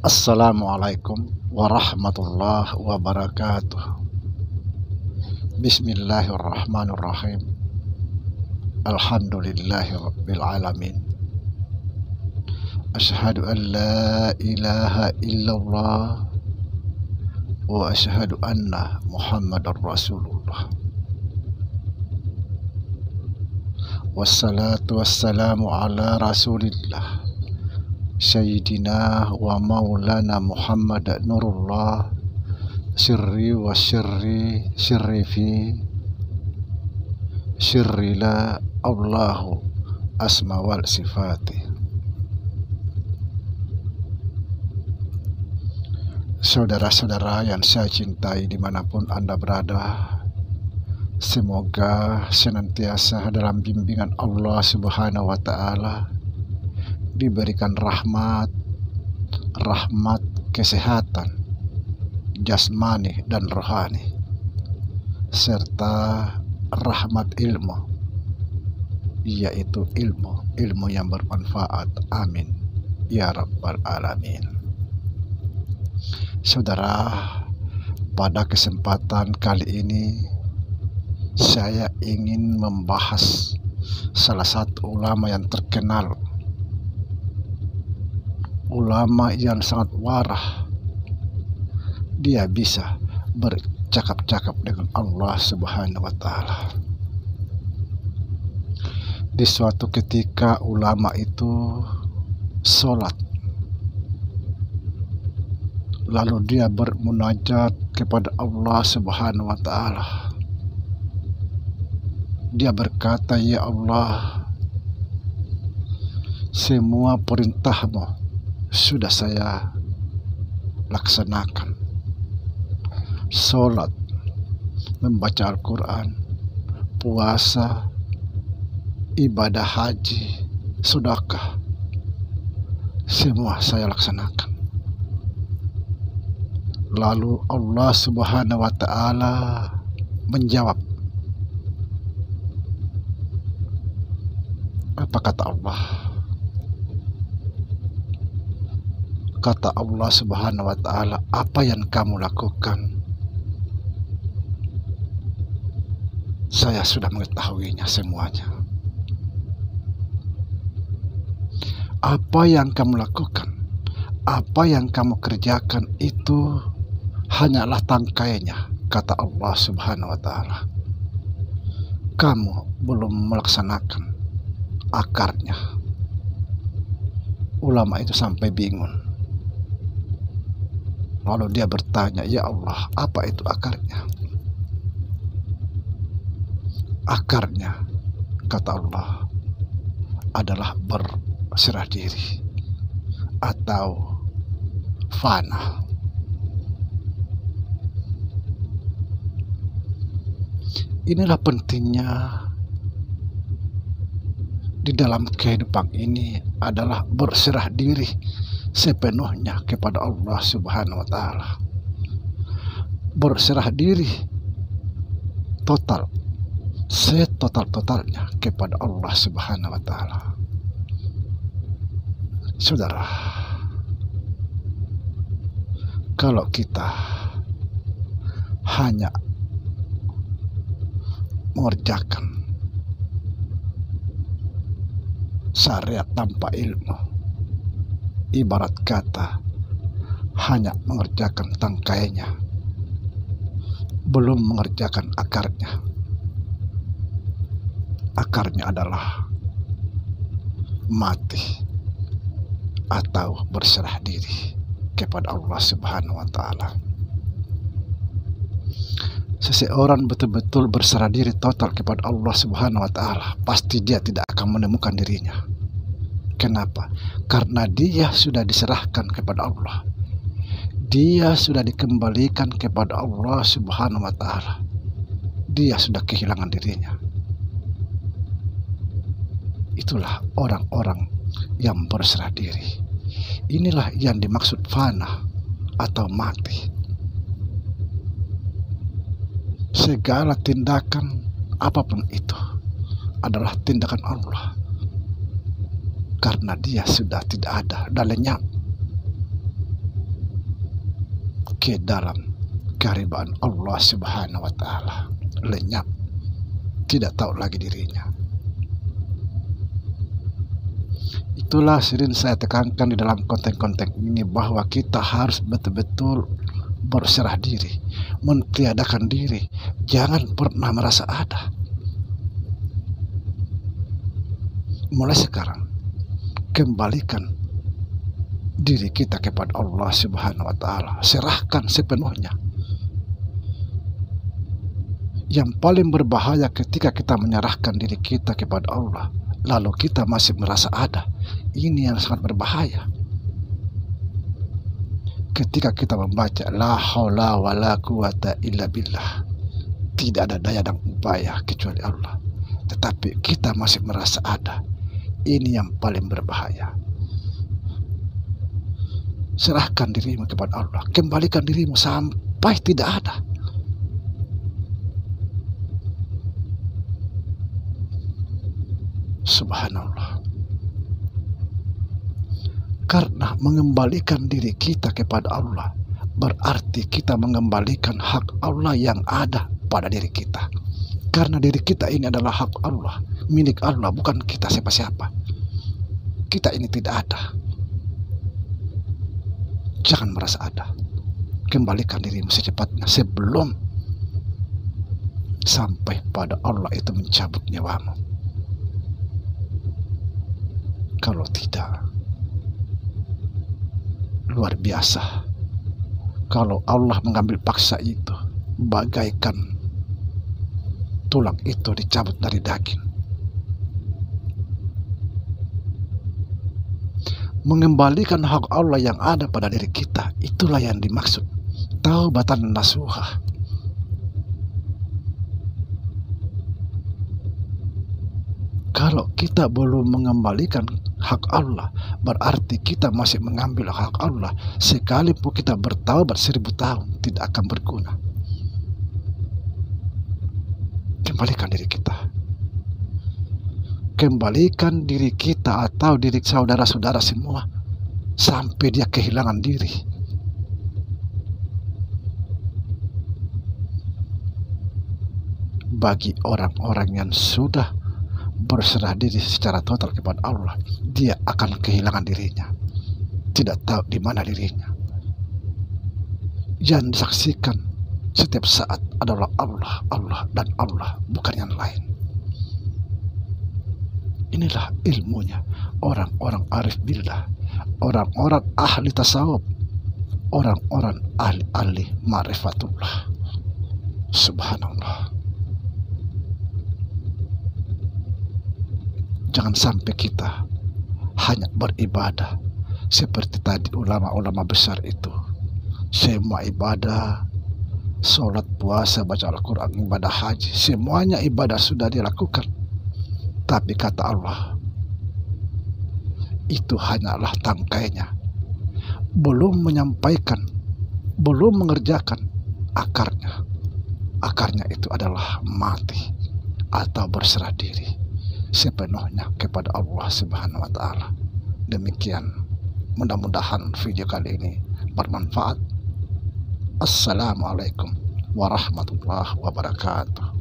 Assalamualaikum warahmatullahi wabarakatuh. Bismillahirrahmanirrahim. Alhamdulillahi rabbil alamin. Asyhadu an la ilaha illallah wa asyhadu anna Muhammadar Rasulullah. Wassalatu wassalamu ala Rasulillah Sayyidina wa maulana Muhammad Nurullah sirri wa sirri fi sirri la Allahu asma wal sifati. Saudara-saudara yang saya cintai dimanapun Anda berada, semoga senantiasa dalam bimbingan Allah Subhanahu wa Ta'ala, diberikan rahmat kesehatan jasmani dan rohani, serta rahmat ilmu, yaitu ilmu yang bermanfaat. Amin ya rabbal alamin. Saudara, pada kesempatan kali ini saya ingin membahas salah satu ulama yang terkenal, ulama yang sangat warah. Dia bisa bercakap-cakap dengan Allah Subhanahu wa Ta'ala. Di suatu ketika ulama itu sholat, lalu dia bermunajat kepada Allah Subhanahu wa Ta'ala. Dia berkata, "Ya Allah, semua perintah-Mu sudah saya laksanakan. Sholat, membaca Al-Quran, puasa, ibadah haji, sedekah, semua saya laksanakan." Lalu Allah Subhanahu wa Ta'ala menjawab. Apa kata Allah? Kata Allah Subhanahu wa Ta'ala, "Apa yang kamu lakukan, saya sudah mengetahuinya semuanya. Apa yang kamu lakukan, apa yang kamu kerjakan itu hanyalah tangkainya," kata Allah Subhanahu wa Ta'ala. "Kamu belum melaksanakan akarnya." Ulama itu sampai bingung. Lalu dia bertanya, "Ya Allah, apa itu akarnya?" Akarnya, kata Allah, adalah berserah diri atau fana. Inilah pentingnya di dalam kehidupan ini adalah berserah diri sepenuhnya kepada Allah Subhanahu wa Ta'ala. Berserah diri total, setotal-totalnya kepada Allah Subhanahu wa Ta'ala. Saudara, kalau kita hanya mengerjakan syariat tanpa ilmu, ibarat kata hanya mengerjakan tangkainya, belum mengerjakan akarnya. Akarnya adalah mati atau berserah diri kepada Allah Subhanahu wa Ta'ala. Seseorang betul-betul berserah diri total kepada Allah Subhanahu wa Ta'ala, pasti dia tidak akan menemukan dirinya. Kenapa? Karena dia sudah diserahkan kepada Allah. Dia sudah dikembalikan kepada Allah Subhanahu wa Ta'ala. Dia sudah kehilangan dirinya. Itulah orang-orang yang berserah diri. Inilah yang dimaksud fana atau mati. Segala tindakan apapun itu adalah tindakan Allah. karena dia sudah tidak ada dan lenyap ke dalam keharibaan Allah Subhanahu wa Ta'ala. Lenyap, tidak tahu lagi dirinya. Itulah sering saya tekankan di dalam konten-konten ini, bahwa kita harus betul-betul berserah diri, mentiadakan diri, jangan pernah merasa ada. Mulai sekarang, kembalikan diri kita kepada Allah Subhanahu wa Ta'ala, serahkan sepenuhnya. Yang paling berbahaya ketika kita menyerahkan diri kita kepada Allah, lalu kita masih merasa ada. Ini yang sangat berbahaya. Ketika kita membaca la haula wala quwata illa billah, tidak ada daya dan upaya kecuali Allah, tetapi kita masih merasa ada. Ini yang paling berbahaya. Serahkan dirimu kepada Allah, kembalikan dirimu sampai tidak ada. Subhanallah. Karena mengembalikan diri kita kepada Allah berarti kita mengembalikan hak Allah yang ada pada diri kita. Karena diri kita ini adalah hak Allah, milik Allah, bukan kita siapa-siapa. Kita ini tidak ada. Jangan merasa ada. Kembalikan dirimu secepatnya sebelum sampai pada Allah itu mencabut nyawamu. Kalau tidak, luar biasa. Kalau Allah mengambil paksa itu, bagaikan tulang itu dicabut dari daging. Mengembalikan hak Allah yang ada pada diri kita, itulah yang dimaksud taubatan nasuha. Kalau kita belum mengembalikan hak Allah, berarti kita masih mengambil hak Allah. Sekalipun kita bertaubat 1000 tahun, tidak akan berguna. Kembalikan diri kita. Kembalikan diri kita atau diri saudara-saudara semua sampai dia kehilangan diri. Bagi orang-orang yang sudah berserah diri secara total kepada Allah, dia akan kehilangan dirinya, tidak tahu di mana dirinya. Yang disaksikan setiap saat adalah Allah, Allah dan Allah, bukan yang lain. Inilah ilmunya orang-orang arif billah, orang-orang ahli tasawuf, orang-orang ahli ma'rifatullah. Subhanallah. Jangan sampai kita hanya beribadah seperti tadi ulama-ulama besar itu. Semua ibadah, sholat, puasa, baca Al-Quran, ibadah haji, semuanya ibadah sudah dilakukan. Tapi kata Allah, itu hanyalah tangkainya. Belum menyampaikan, belum mengerjakan akarnya. Akarnya itu adalah mati atau berserah diri sepenuhnya kepada Allah Subhanahu wa Ta'ala. Demikian, mudah-mudahan video kali ini bermanfaat. Assalamualaikum warahmatullahi wabarakatuh.